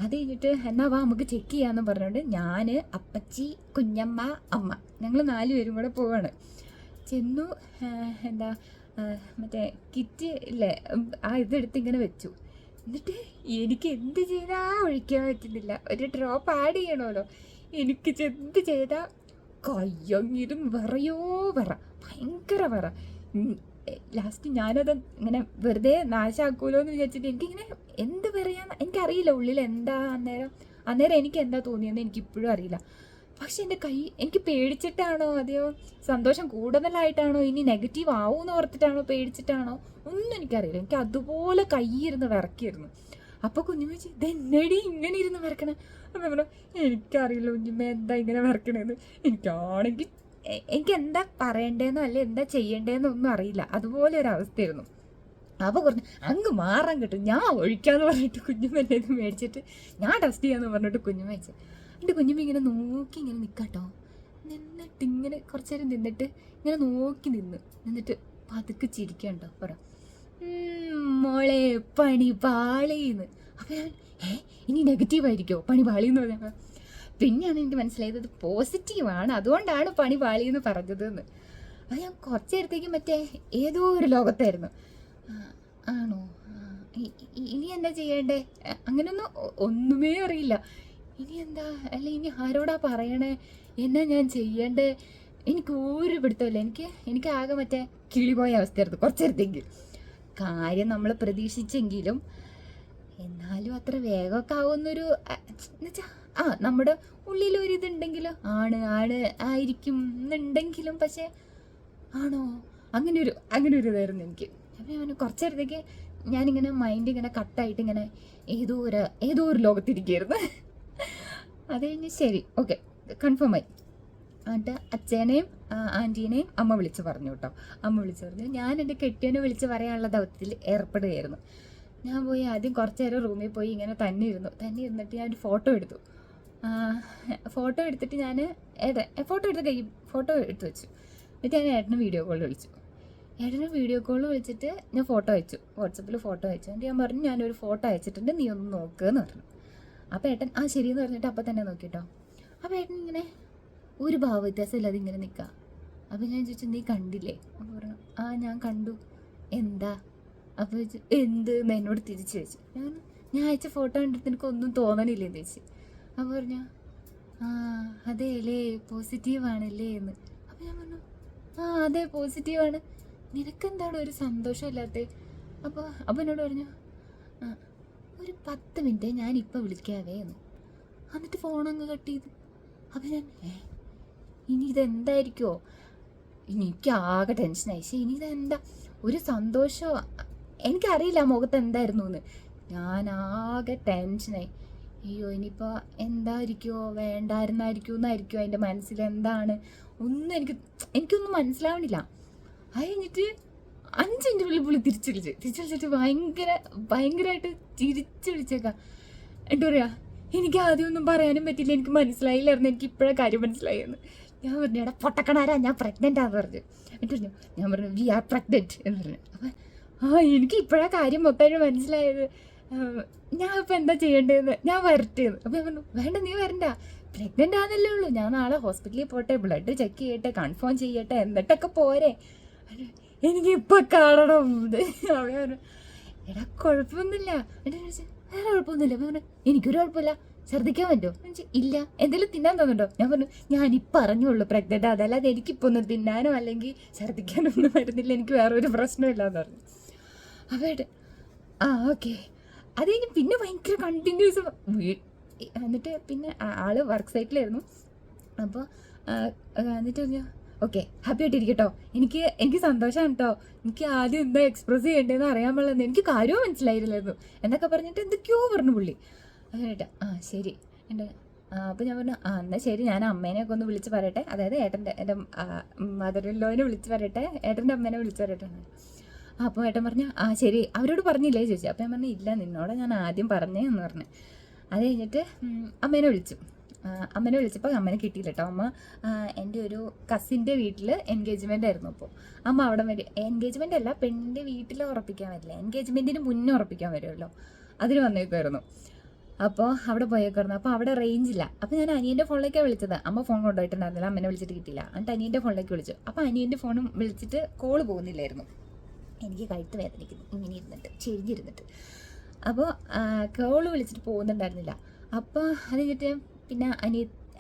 അത് കഴിഞ്ഞിട്ട് എന്നാ വാ നമുക്ക് ചെക്ക് ചെയ്യാമെന്ന് പറഞ്ഞുകൊണ്ട് ഞാൻ, അപ്പച്ചി, കുഞ്ഞമ്മ, അമ്മ ഞങ്ങൾ 4 പേരും കൂടെ പോവാണ്. ചെന്നു എന്താ മറ്റേ കിറ്റ് ഇല്ലേ ഇതെടുത്ത് ഇങ്ങനെ വെച്ചു. എന്നിട്ട് എനിക്ക് എന്ത് ചെയ്താൽ ഒഴിക്കാൻ പറ്റുന്നില്ല, ഒരു ഡ്രോപ്പ് ആഡ് ചെയ്യണമല്ലോ. എനിക്ക് എന്ത് ചെയ്താൽ കയ്യങ്ങിരും ഭയങ്കര ലാസ്റ്റ് ഞാനത് ഇങ്ങനെ വെറുതെ നാശാക്കൂലോ എന്ന് വിചാരിച്ചിട്ട് എനിക്കിങ്ങനെ എന്ത് പറയാന്ന് എനിക്കറിയില്ല. ഉള്ളിൽ എന്താ അന്നേരം എനിക്ക് എന്താ തോന്നിയെന്ന് എനിക്കിപ്പോഴും അറിയില്ല. പക്ഷെ എൻ്റെ കൈ എനിക്ക് പേടിച്ചിട്ടാണോ അതെയോ സന്തോഷം കൂടുതലായിട്ടാണോ ഇനി നെഗറ്റീവ് ആവുമെന്ന് ഓർത്തിട്ടാണോ പേടിച്ചിട്ടാണോ ഒന്നും എനിക്കറിയില്ല. എനിക്ക് അതുപോലെ കൈയിരുന്ന് വിറക്കിയിരുന്നു. അപ്പോൾ കുഞ്ഞുമ്മ ചോദിച്ചു ഇതെന്നടി ഇങ്ങനെ ഇരുന്ന് വിറക്കണേ. അപ്പം പറഞ്ഞു എനിക്കറിയില്ല കുഞ്ഞുമ്മ എന്താ ഇങ്ങനെ വിറക്കണേന്ന്. എനിക്കാണെങ്കിൽ എനിക്ക് എന്താ പറയണ്ടേന്നോ അല്ലെ എന്താ ചെയ്യേണ്ടതെന്നോ ഒന്നും അറിയില്ല. അതുപോലെ ഒരു അവസ്ഥയായിരുന്നു. അപ്പോൾ പറഞ്ഞു അങ്ങ് മാറാൻ കിട്ടും, ഞാൻ ഒഴിക്കാന്ന് പറഞ്ഞിട്ട് കുഞ്ഞുമ്മ എന്നെ ഇത് മേടിച്ചിട്ട് ഞാൻ ടെസ്റ്റ് ചെയ്യാന്ന് പറഞ്ഞിട്ട് കുഞ്ഞുമ്മ വെച്ച്. എൻ്റെ കുഞ്ഞുമ്മ ഇങ്ങനെ നോക്കി ഇങ്ങനെ നിൽക്കാട്ടോ. നിന്നിട്ട് ഇങ്ങനെ കുറച്ച് നേരം നിന്നിട്ട് ഇങ്ങനെ നോക്കി നിന്നിട്ട് പതുക്കെ ചിരിക്കണ്ടോ. പറ മോളെ പണി പാളിന്ന്. അപ്പോൾ ഞാൻ ഇനി നെഗറ്റീവായിരിക്കുമോ പണി പാളിയെന്ന് പറഞ്ഞപ്പോൾ പിന്നെയാണ് എനിക്ക് മനസ്സിലായത് ഇത് പോസിറ്റീവാണ്, അതുകൊണ്ടാണ് പണി പാളിയെന്ന് പറഞ്ഞതെന്ന്. അത് ഞാൻ കുറച്ച് നേരത്തേക്ക് മറ്റേ ഏതോ ഒരു ലോകത്തായിരുന്നു. ആണോ ഇനി എന്താ ചെയ്യേണ്ടേ അങ്ങനെയൊന്നും ഒന്നുമേ അറിയില്ല. ഇനി എന്താ അല്ല ഇനി ആരോടാ പറയണേ, എന്നാ ഞാൻ ചെയ്യണ്ടേ, എനിക്ക് ഒരു പിടുത്തമില്ല. എനിക്ക് ആകെ മറ്റേ കിളിപോയ അവസ്ഥയായിരുന്നു കുറച്ച് നേരത്തേക്ക്. കാര്യം നമ്മൾ പ്രതീക്ഷിച്ചെങ്കിലും എന്നാലും അത്ര വേഗമൊക്കെ ആവുന്നൊരു എന്നുവെച്ചാൽ നമ്മുടെ ഉള്ളിലൊരിതുണ്ടെങ്കിലും ആണ് ആയിരിക്കും എന്നുണ്ടെങ്കിലും പക്ഷേ ആണോ അങ്ങനെ ഒരു ഇതായിരുന്നു എനിക്ക്. അപ്പം ഞാൻ കുറച്ച് നേരത്തേക്ക് ഞാനിങ്ങനെ മൈൻഡ് ഇങ്ങനെ കട്ടായിട്ട് ഇങ്ങനെ ഏതോ ഒരു ലോകത്തിരിക്കുകയായിരുന്നു. അത് കഴിഞ്ഞ് ശരി ഓക്കെ കൺഫേം ആയി. എന്നിട്ട് അച്ഛനെയും ആൻറ്റീനെയും അമ്മ വിളിച്ച് പറഞ്ഞു കേട്ടോ. അമ്മ വിളിച്ച് പറഞ്ഞു. ഞാൻ എൻ്റെ കെട്ടിയനെ വിളിച്ച് പറയാനുള്ള ദൗത്യത്തിൽ ഏർപ്പെടുകയായിരുന്നു. ഞാൻ പോയി ആദ്യം കുറച്ച് നേരം റൂമിൽ പോയി ഇങ്ങനെ തന്നെ ഇരുന്നിട്ട് ഞാൻ ഒരു ഫോട്ടോ എടുത്തു. ഫോട്ടോ എടുത്തിട്ട് ഞാൻ ഫോട്ടോ എടുത്ത് വെച്ചു. എന്നിട്ട് ഞാൻ ഏട്ടന് വീഡിയോ കോൾ വിളിച്ചു. വിളിച്ചിട്ട് ഞാൻ ഫോട്ടോ അയച്ചു, വാട്സപ്പിൽ ഫോട്ടോ അയച്ചു. എന്നിട്ട് ഞാൻ പറഞ്ഞു ഞാനൊരു ഫോട്ടോ അയച്ചിട്ടുണ്ട്, നീ ഒന്ന് നോക്കുകയെന്ന് പറഞ്ഞു. അപ്പോൾ ഏട്ടൻ ശരിയെന്ന് പറഞ്ഞിട്ട് അപ്പം തന്നെ നോക്കിട്ടോ. അപ്പോൾ ഏട്ടൻ ഇങ്ങനെ ഒരു ഭാവ വ്യത്യാസമില്ലാതെ ഇങ്ങനെ നിൽക്കുക. അപ്പോൾ ഞാൻ ചോദിച്ചു നീ കണ്ടില്ലേ? അപ്പോൾ പറഞ്ഞു ഞാൻ കണ്ടു. എന്താ? അപ്പോൾ ചോദിച്ചു എന്ത് എന്ന് എന്നോട് തിരിച്ചു വെച്ചു. ഞാൻ അയച്ച ഫോട്ടോ കണ്ടിട്ട് എനിക്കൊന്നും തോന്നണില്ലേന്ന് ചോദിച്ചു. അപ്പോൾ പറഞ്ഞു അതെ അല്ലേ പോസിറ്റീവാണല്ലേ എന്ന്. അപ്പോൾ ഞാൻ പറഞ്ഞു അതെ പോസിറ്റീവാണ്, നിനക്കെന്താണ് ഒരു സന്തോഷമില്ലാത്തത്? അപ്പോൾ എന്നോട് പറഞ്ഞു ഒരു 10 മിനിറ്റ് ഞാനിപ്പോൾ വിളിക്കാവേ എന്ന്. എന്നിട്ട് ഫോണങ്ങ് കട്ട് ചെയ്തു. അപ്പം ഞാൻ ഇനി ഇതെന്തായിരിക്കുമോ, എനിക്ക് ആകെ ടെൻഷനായി. പക്ഷേ ഇനി ഇതെന്താ ഒരു സന്തോഷമോ എനിക്കറിയില്ല മുഖത്ത് എന്തായിരുന്നു എന്ന്. ഞാൻ ആകെ ടെൻഷനായി. അയ്യോ ഇനിയിപ്പോൾ എന്തായിരിക്കുമോ വേണ്ടായിരുന്നായിരിക്കും എന്നായിരിക്കുമോ അതിൻ്റെ മനസ്സിൽ എന്താണ് ഒന്നും എനിക്കൊന്നും മനസ്സിലാവണില്ല. അത് കഴിഞ്ഞിട്ട് 5 മിനിറ്റ് പുള്ളി തിരിച്ചു വിളിച്ചിട്ട് ഭയങ്കരമായിട്ട് തിരിച്ചു വിളിച്ചേക്കാം. എന്നിട്ട് പറയാ എനിക്ക് ആദ്യമൊന്നും പറയാനും പറ്റില്ല, എനിക്ക് മനസ്സിലായില്ലായിരുന്നു, എനിക്ക് ഇപ്പോഴാണ് കാര്യം മനസ്സിലായെന്ന്. ഞാൻ പറഞ്ഞു എടാ പൊട്ടക്കണാരാ ഞാൻ പ്രഗ്നൻ്റാന്ന് പറഞ്ഞു. എന്നിട്ട് പറഞ്ഞു ഞാൻ പറഞ്ഞു വി ആർ പ്രഗ്നൻറ്റ് എന്ന് പറഞ്ഞു. അപ്പം എനിക്ക് ഇപ്പോഴാണ് കാര്യം മൊത്തമായിട്ട് മനസ്സിലായത്, ഞാൻ ഇപ്പം എന്താ ചെയ്യേണ്ടതെന്ന്, ഞാൻ വരട്ടേന്ന്. അപ്പം ഞാൻ പറഞ്ഞു വേണ്ട നീ വരണ്ട, പ്രഗ്നൻ്റ് ആണെന്നല്ലേ ഉള്ളൂ, ഞാൻ നാളെ ഹോസ്പിറ്റലിൽ പോട്ടെ, ബ്ലഡ് ചെക്ക് ചെയ്യട്ടെ, കൺഫേം ചെയ്യട്ടെ, എന്നിട്ടൊക്കെ പോരെ, എനിക്കിപ്പോൾ കാണണം. അവൻ പറഞ്ഞു എടാ കുഴപ്പമൊന്നുമില്ല. എന്നിട്ട് വേറെ കുഴപ്പമൊന്നുമില്ല. അപ്പം പറഞ്ഞു എനിക്കൊരു കുഴപ്പമില്ല, ഛർദ്ദിക്കാൻ പറ്റുമോ എന്ന് ചോദിച്ചു. ഇല്ല. എന്തെങ്കിലും തിന്നാൻ തോന്നുന്നുണ്ടോ? ഞാൻ പറഞ്ഞു ഞാനിപ്പോൾ അറിഞ്ഞുള്ളൂ പ്രഗ്നൻ്റ്, അതല്ലാതെ എനിക്കിപ്പോൾ ഒന്നും തിന്നാനോ അല്ലെങ്കിൽ ഛർദ്ദിക്കാനോ ഒന്നും വരുന്നില്ല, എനിക്ക് വേറെ ഒരു പ്രശ്നമില്ല എന്ന് പറഞ്ഞു. അവയുടെ ഓക്കെ. അത് കഴിഞ്ഞ് പിന്നെ ഭയങ്കര കണ്ടിന്യൂസ്. എന്നിട്ട് പിന്നെ ആള് വർക്ക് സൈറ്റിലായിരുന്നു. അപ്പോൾ എന്നിട്ട് പറഞ്ഞു ഓക്കെ ഹാപ്പി ആയിട്ടിരിക്കട്ടോ, എനിക്ക് സന്തോഷമാണ് കേട്ടോ, എനിക്ക് ആദ്യം എന്താ എക്സ്പ്രസ് ചെയ്യേണ്ടതെന്ന് അറിയാൻ പാടില്ലെന്ന് എനിക്ക് കാര്യവും മനസ്സിലായില്ലായിരുന്നു എന്നൊക്കെ പറഞ്ഞിട്ട് എന്തൊക്കെയോ പറഞ്ഞു പുള്ളി. അങ്ങനെയായിട്ട് ശരി എൻ്റെ അപ്പോൾ ഞാൻ പറഞ്ഞു എന്നാൽ ശരി, ഞാൻ അമ്മേനെയൊക്കെ ഒന്ന് വിളിച്ച് പറയട്ടെ, അതായത് എൻ്റെ മദർ ഇൻ ലോനെ വിളിച്ച് പറയട്ടെ, ഏട്ടൻ്റെ അമ്മേനെ വിളിച്ച് പറയട്ടെ. അപ്പോൾ ഏട്ടൻ പറഞ്ഞു ശരി, അവരോട് പറഞ്ഞില്ലേ ചോദിച്ചു. അപ്പോൾ ഞാൻ പറഞ്ഞു ഇല്ല, നിന്നോട് ഞാൻ ആദ്യം പറഞ്ഞേ എന്ന് പറഞ്ഞു. അത് കഴിഞ്ഞിട്ട് അമ്മേനെ വിളിച്ചപ്പോൾ അമ്മേനെ കിട്ടിയില്ല കേട്ടോ. അമ്മ എൻ്റെ ഒരു കസിൻ്റെ വീട്ടിൽ എൻഗേജ്മെൻ്റ് ആയിരുന്നു. അപ്പോൾ അമ്മ അവിടെ വരും, എൻഗേജ്മെൻ്റ് അല്ല, പെണ്ണിൻ്റെ വീട്ടിൽ ഉറപ്പിക്കാൻ വരില്ല, എൻഗേജ്മെൻറ്റിന് മുന്നേ ഉറപ്പിക്കാൻ വരുമല്ലോ, അതിന് വന്നേക്കുമായിരുന്നു. അപ്പോൾ അവിടെ പോയേക്കായിരുന്നു. അപ്പോൾ അവിടെ റേഞ്ച് ഇല്ല. അപ്പോൾ ഞാൻ അനിയൻ്റെ ഫോണിലേക്കാണ് വിളിച്ചത്. അമ്മ ഫോൺ കൊണ്ടുപോയിട്ടുണ്ടായിരുന്നില്ല, അമ്മേനെ വിളിച്ചിട്ട് കിട്ടിയില്ല. എന്നിട്ട് അനിയൻ്റെ ഫോണിലേക്ക് വിളിച്ചു. അപ്പോൾ അനിയൻ്റെ ഫോണും വിളിച്ചിട്ട് കോള് പോകുന്നില്ലായിരുന്നു. എനിക്ക് കഴുത്ത് വേദനിക്കുന്നു ഇങ്ങനെ ഇരുന്നിട്ട്, ചെരിഞ്ഞിരുന്നിട്ട്. അപ്പോൾ കോള് വിളിച്ചിട്ട് പോകുന്നുണ്ടായിരുന്നില്ല. അപ്പോൾ അത് കഴിഞ്ഞിട്ട് പിന്നെ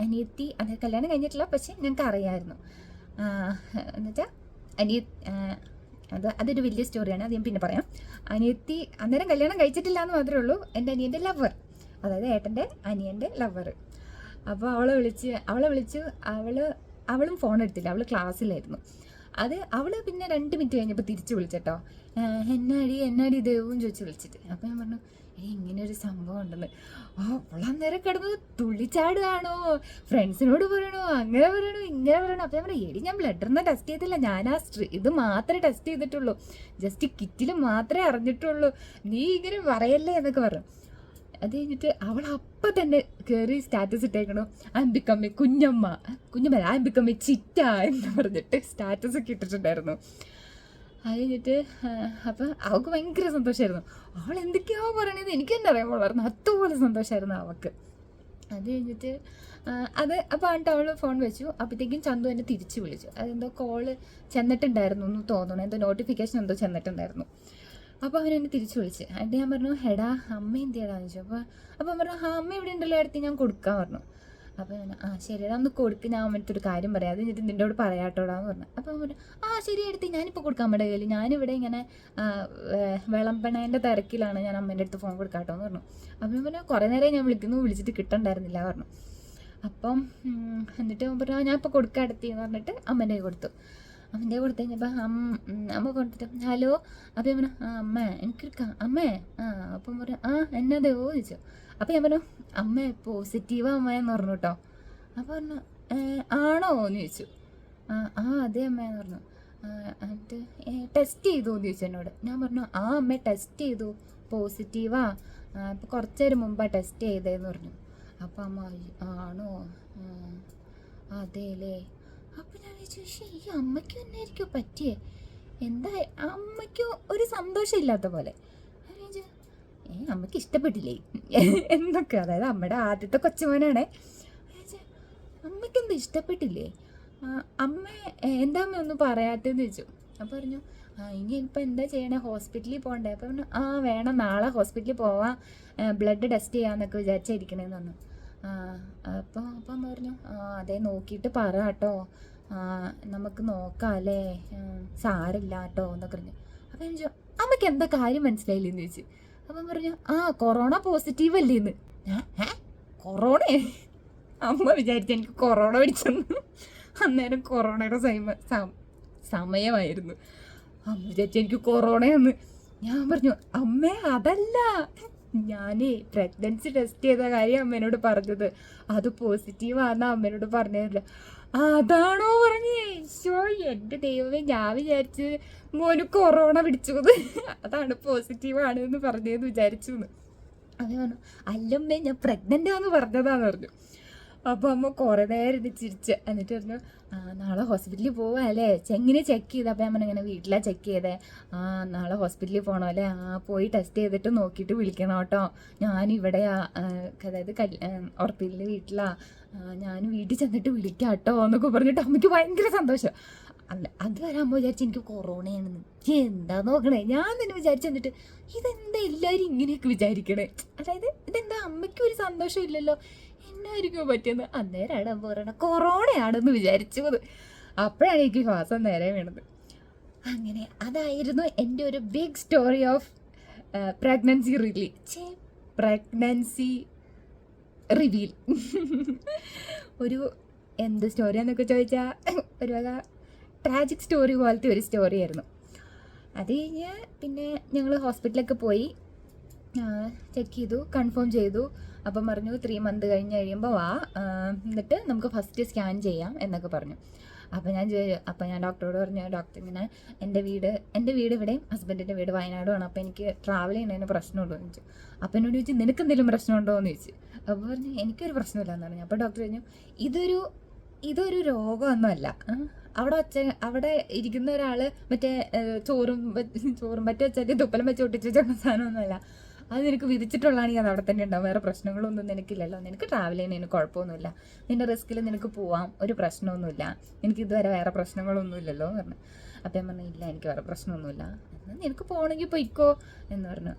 അനിയത്തി, അത് കല്യാണം കഴിഞ്ഞിട്ടില്ല, പക്ഷേ ഞങ്ങൾക്ക് അറിയാമായിരുന്നു. എന്നുവെച്ചാൽ അതൊരു വലിയ സ്റ്റോറിയാണ്, അത് ഞാൻ പിന്നെ പറയാം. അനിയത്തി അന്നേരം കല്യാണം കഴിച്ചിട്ടില്ല എന്ന് മാത്രമേ ഉള്ളൂ, എൻ്റെ അനിയൻ്റെ ലവർ, അതായത് ഏട്ടൻ്റെ അനിയൻ്റെ ലവർ. അപ്പോൾ അവളെ വിളിച്ചു. അവളും ഫോൺ എടുത്തില്ല, അവൾ ക്ലാസ്സിലായിരുന്നു. അവൾ പിന്നെ 2 മിനിറ്റ് കഴിഞ്ഞപ്പോൾ തിരിച്ച് വിളിച്ചട്ടോ, എന്നാടി ദേവും ചോദിച്ച് വിളിച്ചിട്ട്. അപ്പോൾ ഞാൻ പറഞ്ഞു ഇങ്ങനെ ഒരു സംഭവം ഉണ്ടെന്ന്. അവളന്നേരം കിടന്ന് തുള്ളിച്ചാടുകയാണോ, ഫ്രണ്ട്സിനോട് പറയണോ, അങ്ങനെ പറയണോ, ഇങ്ങനെ പറയണോ. അപ്പോൾ ഞാൻ പറഞ്ഞു ഞാൻ ബ്ലഡൊന്നും ടെസ്റ്റ് ചെയ്തില്ല, ഞാൻ ഇത് മാത്രമേ ടെസ്റ്റ് ചെയ്തിട്ടുള്ളൂ, ജസ്റ്റ് കിറ്റിൽ മാത്രമേ അറിഞ്ഞിട്ടുള്ളൂ, നീ ഇങ്ങനെ പറയല്ലേ എന്നൊക്കെ പറഞ്ഞു. അത് കഴിഞ്ഞിട്ട് അവൾ അപ്പം തന്നെ കയറി സ്റ്റാറ്റസ് ഇട്ടേക്കണു, ഐ എം ബിക്കം എ കുഞ്ഞമ്മ, ഐ എം ബിക്കം എ ചിറ്റ എന്ന് പറഞ്ഞിട്ട് സ്റ്റാറ്റസ് ഒക്കെ ഇട്ടിട്ടുണ്ടായിരുന്നു. അത് കഴിഞ്ഞിട്ട് അപ്പം അവൾക്ക് ഭയങ്കര സന്തോഷമായിരുന്നു. അവൾ എന്തൊക്കെയോ പറയണത് എനിക്ക് തന്നെ അറിയാൻ പാടില്ലായിരുന്നു, അതുപോലെ സന്തോഷമായിരുന്നു അവൾക്ക്. അത് കഴിഞ്ഞിട്ട് അപ്പോൾ എന്നിട്ട് അവൾ ഫോൺ വെച്ചു. അപ്പോഴത്തേക്കും ചന്തു എന്നെ തിരിച്ച് വിളിച്ചു. അതെന്തോ കോള് ചെന്നിട്ടുണ്ടായിരുന്നു എന്ന് തോന്നണം, എന്തോ നോട്ടിഫിക്കേഷൻ എന്തോ ചെന്നിട്ടുണ്ടായിരുന്നു. അപ്പോൾ അവനെന്നെ തിരിച്ച് വിളിച്ച്. എന്നിട്ട് ഞാൻ പറഞ്ഞു എടാ അമ്മ എന്തിയാടാന്ന് ചോദിച്ചു. അപ്പോൾ പറഞ്ഞു അമ്മ ഇവിടെ ഉണ്ടല്ലോ, അടുത്ത് ഞാൻ കൊടുക്കാൻ പറഞ്ഞു. അപ്പോൾ ഞാൻ ശരിയടാ ഒന്ന് കൊടുക്ക്, ഞാൻ അമ്മയുടെ ഒരു കാര്യം പറയാം, അത് എന്നിട്ട് നിന്നോട് പറയാട്ടോടാന്ന് പറഞ്ഞു. അപ്പോൾ പറഞ്ഞു ശരി എടുത്ത് ഞാനിപ്പോൾ കൊടുക്കാം അമ്മയുടെ കയ്യിൽ, ഞാനിവിടെ ഇങ്ങനെ വിളമ്പണേൻ്റെ തിരക്കിലാണ്, ഞാൻ അമ്മേൻ്റെ അടുത്ത് ഫോൺ കൊടുക്കാട്ടോ എന്ന് പറഞ്ഞു. അപ്പം പറഞ്ഞു കുറേ നേരം ഞാൻ വിളിച്ചിട്ട് കിട്ടണ്ടായിരുന്നില്ല പറഞ്ഞു. അപ്പം എന്നിട്ട് പറഞ്ഞു ഞാൻ ഇപ്പോൾ കൊടുക്കാൻ അടുത്തെന്ന് പറഞ്ഞിട്ട് അമ്മേൻ്റെ കൈ കൊടുത്തു. അമ്മൻ്റെ കൊടുത്തു കഴിഞ്ഞപ്പോൾ അമ്മ കൊടുത്തിട്ട് ഹലോ. അപ്പം ഞാൻ പറഞ്ഞു അമ്മ എനിക്കൊരു അമ്മേ അപ്പം പറഞ്ഞു എന്നതേവോ ചോദിച്ചു. അപ്പം ഞാൻ പറഞ്ഞു അമ്മ പോസിറ്റീവാ അമ്മയെന്ന് പറഞ്ഞു കേട്ടോ. അപ്പോൾ പറഞ്ഞു ആണോ എന്ന് ചോദിച്ചു. അതെ അമ്മയെന്ന് പറഞ്ഞു. എന്നിട്ട് ടെസ്റ്റ് ചെയ്തു എന്ന് ചോദിച്ചു എന്നോട്. ഞാൻ പറഞ്ഞു അമ്മ ടെസ്റ്റ് ചെയ്തു, പോസിറ്റീവാ, ഇപ്പോൾ കുറച്ച് നേരം മുമ്പാണ് ടെസ്റ്റ് ചെയ്തതെന്ന് പറഞ്ഞു. അപ്പം അമ്മ ആണോ അതേലേ. അപ്പം ഞാൻ ചോദിച്ചു ഈ അമ്മയ്ക്കും എന്നായിരിക്കും പറ്റിയേ, എന്താ അമ്മയ്ക്കും ഒരു സന്തോഷമില്ലാത്ത പോലെ. അമ്മയ്ക്ക് ഇഷ്ടപ്പെട്ടില്ലേ എന്നൊക്കെ, അതായത് അമ്മയുടെ ആദ്യത്തെ കൊച്ചുമോനാണേ. അമ്മയ്ക്കെന്താ ഇഷ്ടപ്പെട്ടില്ലേ, അമ്മ എന്താ അമ്മ ഒന്നും പറയാത്തെന്ന് ചോദിച്ചു. അപ്പോൾ പറഞ്ഞു ഇനി ഇപ്പം എന്താ ചെയ്യണേ, ഹോസ്പിറ്റലിൽ പോകണ്ടേ. അപ്പോൾ പറഞ്ഞു വേണം, നാളെ ഹോസ്പിറ്റലിൽ പോവാം, ബ്ലഡ് ടെസ്റ്റ് ചെയ്യാമെന്നൊക്കെ വിചാരിച്ചിരിക്കണേന്ന് പറഞ്ഞു. അപ്പം പറഞ്ഞു അതെ നോക്കിയിട്ട് പറ കേട്ടോ, നമുക്ക് നോക്കാം അല്ലേ, സാരില്ല കേട്ടോ എന്നൊക്കെ പറഞ്ഞു. അപ്പം ഞാൻ ചോദിച്ചു അമ്മയ്ക്ക് എന്താ കാര്യം മനസ്സിലായില്ലെന്ന് ചോദിച്ചു. അപ്പം പറഞ്ഞു കൊറോണ പോസിറ്റീവ് അല്ലേന്ന്. കൊറോണ അമ്മ വിചാരിച്ച എനിക്ക് കൊറോണ പിടിച്ചെന്ന്. അന്നേരം കൊറോണയുടെ സമയമായിരുന്നു. അമ്മ വിചാരിച്ച എനിക്ക് കൊറോണയെന്ന്. ഞാൻ പറഞ്ഞു അമ്മേ അതല്ല, ഞാൻ പ്രഗ്നൻസി ടെസ്റ്റ് ചെയ്ത കാര്യം അമ്മേനോട് പറഞ്ഞത്, അത് പോസിറ്റീവാണെന്ന് അമ്മേനോട് പറഞ്ഞതല്ല. അതാണോ പറഞ്ഞേ. എൻ്റെ ദൈവമേ, ഞാൻ വിചാരിച്ച് മോന് കൊറോണ പിടിച്ചത്, അതാണ് പോസിറ്റീവാണ് എന്ന് പറഞ്ഞതെന്ന് വിചാരിച്ചു എന്ന്. അത് പറഞ്ഞു അല്ലമ്മേ ഞാൻ പ്രഗ്നൻ്റ് ആണെന്ന് പറഞ്ഞതാന്ന് പറഞ്ഞു. അപ്പോൾ അമ്മ കുറേ നേരം ഇത് ചിരിച്ച്. എന്നിട്ട് പറഞ്ഞു നാളെ ഹോസ്പിറ്റലിൽ പോവാ അല്ലേ, എങ്ങനെ ചെക്ക് ചെയ്ത്. അപ്പോൾ ഞാൻ ഇങ്ങനെ വീട്ടിലാണ് ചെക്ക് ചെയ്തേ. നാളെ ഹോസ്പിറ്റലിൽ പോകണം അല്ലേ, പോയി ടെസ്റ്റ് ചെയ്തിട്ട് നോക്കിയിട്ട് വിളിക്കണം കേട്ടോ, ഞാനിവിടെയാ, അതായത് ഉറപ്പില്ല വീട്ടിലാണ്, ഞാൻ വീട്ടിൽ ചെന്നിട്ട് വിളിക്കാം കേട്ടോ എന്നൊക്കെ പറഞ്ഞിട്ട് അമ്മയ്ക്ക് ഭയങ്കര സന്തോഷം. അല്ല അതുവരെ അമ്മ വിചാരിച്ചു എനിക്ക് കൊറോണയാണെന്ന്. എന്താ നോക്കണേ, ഞാൻ തന്നെ വിചാരിച്ചു. എന്നിട്ട് ഇതെന്താ എല്ലാവരും ഇങ്ങനെയൊക്കെ വിചാരിക്കണേ, അതായത് ഇതെന്താ അമ്മയ്ക്കും ഒരു സന്തോഷം ഇല്ലല്ലോ, എന്നായിരിക്കും പറ്റിയെന്ന്. അന്നേരമാണ് അമ്മ പറയണത് കൊറോണയാണെന്ന് വിചാരിച്ചു. അപ്പോഴാണ് എനിക്ക് ശ്വാസം നേരെ വീണത്. അങ്ങനെ അതായിരുന്നു എൻ്റെ ഒരു big story of pregnancy reveal. ഒരു എന്ത് സ്റ്റോറിയാന്നൊക്കെ ചോദിച്ചാൽ ഒരു വക ട്രാജിക് സ്റ്റോറി പോലത്തെ ഒരു സ്റ്റോറി ആയിരുന്നു. അത് കഴിഞ്ഞ് പിന്നെ ഞങ്ങൾ ഹോസ്പിറ്റലിലൊക്കെ പോയി ചെക്ക് ചെയ്തു, കൺഫേം ചെയ്തു. അപ്പം പറഞ്ഞു 3 മന്ത് കഴിഞ്ഞ് കഴിയുമ്പോൾ വാ, എന്നിട്ട് നമുക്ക് ഫസ്റ്റ് സ്കാൻ ചെയ്യാം എന്നൊക്കെ പറഞ്ഞു. അപ്പോൾ ഞാൻ ഡോക്ടറോട് പറഞ്ഞു, ഡോക്ടർ ഇങ്ങനെ എൻ്റെ വീട് ഇവിടെയും ഹസ്ബൻഡിൻ്റെ വീട് വയനാടുമാണ്, അപ്പോൾ എനിക്ക് ട്രാവൽ ചെയ്യുന്നതിന് പ്രശ്നമുണ്ടോ എന്ന് ചോദിച്ചു. അപ്പോൾ എന്നോട് ചോദിച്ചു നിനക്ക് എന്തെങ്കിലും പ്രശ്നമുണ്ടോ എന്ന് ചോദിച്ചു. അപ്പോൾ പറഞ്ഞു എനിക്കൊരു പ്രശ്നമില്ലെന്ന് പറഞ്ഞു. അപ്പോൾ ഡോക്ടർ പറഞ്ഞു ഇതൊരു രോഗമൊന്നുമല്ല, അവിടെ ഇരിക്കുന്ന ഒരാൾ മറ്റേ ചോറും പറ്റി വെച്ചാൽ തുപ്പലം വെച്ച് ഒട്ടിച്ച് വെച്ച സാധനമൊന്നുമല്ല, അത് നിനക്ക് വിധിച്ചിട്ടുള്ളതാണെങ്കിൽ അത് അവിടെ തന്നെ ഉണ്ടാവും, വേറെ പ്രശ്നങ്ങളൊന്നും നിനക്കില്ലല്ലോ, നിനക്ക് ട്രാവൽ ചെയ്യുന്നതിന് കുഴപ്പമൊന്നുമില്ല, നിൻ്റെ റിസ്കിൽ നിനക്ക് പോവാം, ഒരു പ്രശ്നമൊന്നുമില്ല, എനിക്ക് ഇതുവരെ വേറെ പ്രശ്നങ്ങളൊന്നും ഇല്ലല്ലോ എന്ന് പറഞ്ഞു. അപ്പം ഞാൻ പറഞ്ഞു ഇല്ല എനിക്ക് വേറെ പ്രശ്നമൊന്നുമില്ല, എന്നാൽ നിനക്ക് പോകണമെങ്കിൽ പോയിക്കോ എന്ന് പറഞ്ഞു.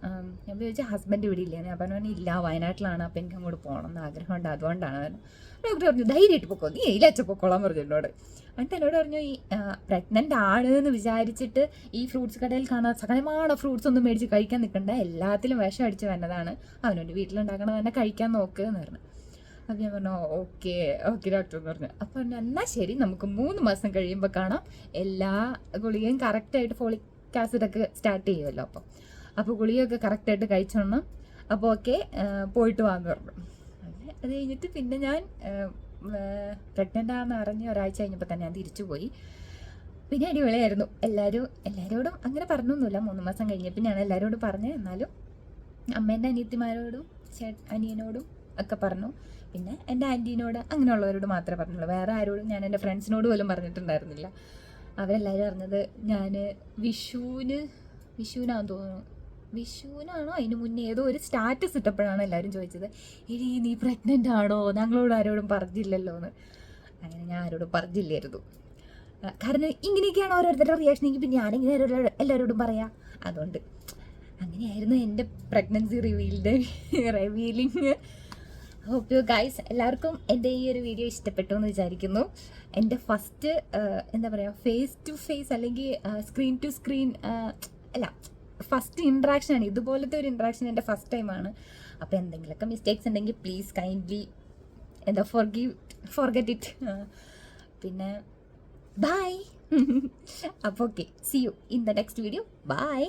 ഞാൻ ചോദിച്ചാൽ ഹസ്ബൻഡ് ഇവിടെ ഇല്ലേ, ഞാൻ പറഞ്ഞു ഇല്ല വയനാട്ടിലാണ്, അപ്പം എനിക്ക് അങ്ങോട്ട് പോകണം എന്ന് ആഗ്രഹമുണ്ട്, അതുകൊണ്ടാണ് പറഞ്ഞു. ഡോക്ടർ പറഞ്ഞു ധൈര്യമായിട്ട് പൊക്കോ, നീ ഇലച്ച പൊക്കോളാൻ പറഞ്ഞു എന്നോട്. എന്നിട്ട് എന്നോട് പറഞ്ഞു ഈ പ്രഗ്നൻ്റ് ആണ് എന്ന് വിചാരിച്ചിട്ട് ഈ ഫ്രൂട്ട്സ് കടയിൽ കാണാൻ സകലமான ഫ്രൂട്ട്സ് ഒന്നും മേടിച്ച് കഴിക്കാൻ നിൽക്കണ്ട, എല്ലാത്തിലും വിഷം അടിച്ച് വന്നതാണ്, അവനോട് വീട്ടിലുണ്ടാക്കണത് തന്നെ കഴിക്കാൻ നോക്ക് എന്ന് പറഞ്ഞു. അപ്പം ഞാൻ പറഞ്ഞു ഓക്കെ ഡോക്ടർ എന്ന് പറഞ്ഞു. അപ്പോൾ പറഞ്ഞു എന്നാൽ ശരി നമുക്ക് 3 മാസം കഴിയുമ്പോൾ കാണാം, എല്ലാ ഗുളികയും കറക്റ്റായിട്ട് ഫോളിക് ആസിഡൊക്കെ സ്റ്റാർട്ട് ചെയ്യുമല്ലോ, അപ്പോൾ ഗുളികയൊക്കെ കറക്റ്റായിട്ട് കഴിച്ചോണം, അപ്പോൾ ഓക്കെ പോയിട്ട് വാന്ന് പറഞ്ഞു. അത് കഴിഞ്ഞിട്ട് പിന്നെ ഞാൻ പ്രഗ്നൻ്റ് ആണെന്ന് അറിഞ്ഞ് ഒരാഴ്ച കഴിഞ്ഞപ്പോൾ തന്നെ ഞാൻ തിരിച്ചു പോയി. പിന്നെ അടിപൊളിയായിരുന്നു. എല്ലാവരോടും അങ്ങനെ പറഞ്ഞൊന്നുമില്ല, 3 മാസം കഴിഞ്ഞപ്പോൾ ഞാൻ എല്ലാവരോടും പറഞ്ഞു. എന്നാലും അമ്മേൻ്റെ അനിയത്തിമാരോടും അനിയനോടും ഒക്കെ പറഞ്ഞു, പിന്നെ എൻ്റെ ആൻറ്റീനോട് അങ്ങനെയുള്ളവരോട് മാത്രമേ പറഞ്ഞുള്ളൂ, വേറെ ആരോടും ഞാൻ എൻ്റെ ഫ്രണ്ട്സിനോട് പോലും പറഞ്ഞിട്ടുണ്ടായിരുന്നില്ല. അവരെല്ലാവരും അറിഞ്ഞത് ഞാൻ വിഷുവിനാന്ന് തോന്നുന്നു, വിഷുവിനാണോ അതിന് മുന്നേ ഏതോ ഒരു സ്റ്റാറ്റസ് ഇട്ടപ്പോഴാണ് എല്ലാവരും ചോദിച്ചത് എടി നീ പ്രഗ്നൻ്റ് ആണോ, ഞങ്ങളോട് ആരോടും പറഞ്ഞില്ലല്ലോ എന്ന്. അങ്ങനെ ഞാൻ ആരോടും പറഞ്ഞില്ലായിരുന്നു, കാരണം ഇങ്ങനെയൊക്കെയാണ് ഓരോരുത്തരുടെ റിയാക്ഷനെങ്കിൽ പിന്നെ ഞാനിങ്ങനെ എല്ലാവരോടും പറയാം. അതുകൊണ്ട് അങ്ങനെയായിരുന്നു എൻ്റെ pregnancy revealing. Hope you guys എല്ലാവർക്കും എൻ്റെ ഈ ഒരു വീഡിയോ ഇഷ്ടപ്പെട്ടു എന്ന് വിചാരിക്കുന്നു. എൻ്റെ ഫസ്റ്റ് എന്താ പറയുക ഫേസ് ടു ഫേസ് അല്ലെങ്കിൽ സ്ക്രീൻ ടു സ്ക്രീൻ അല്ല ഫസ്റ്റ് ഇൻട്രാക്ഷനാണ്, ഇതുപോലത്തെ ഒരു ഇൻട്രാക്ഷൻ എൻ്റെ ഫസ്റ്റ് ടൈമാണ്. അപ്പോൾ എന്തെങ്കിലുമൊക്കെ മിസ്റ്റേക്സ് ഉണ്ടെങ്കിൽ പ്ലീസ് കൈൻഡ്ലി ഫോർഗെറ്റ് ഇറ്റ്. പിന്നെ ബൈ. അപ്പോൾ okay, see you in the next video. By.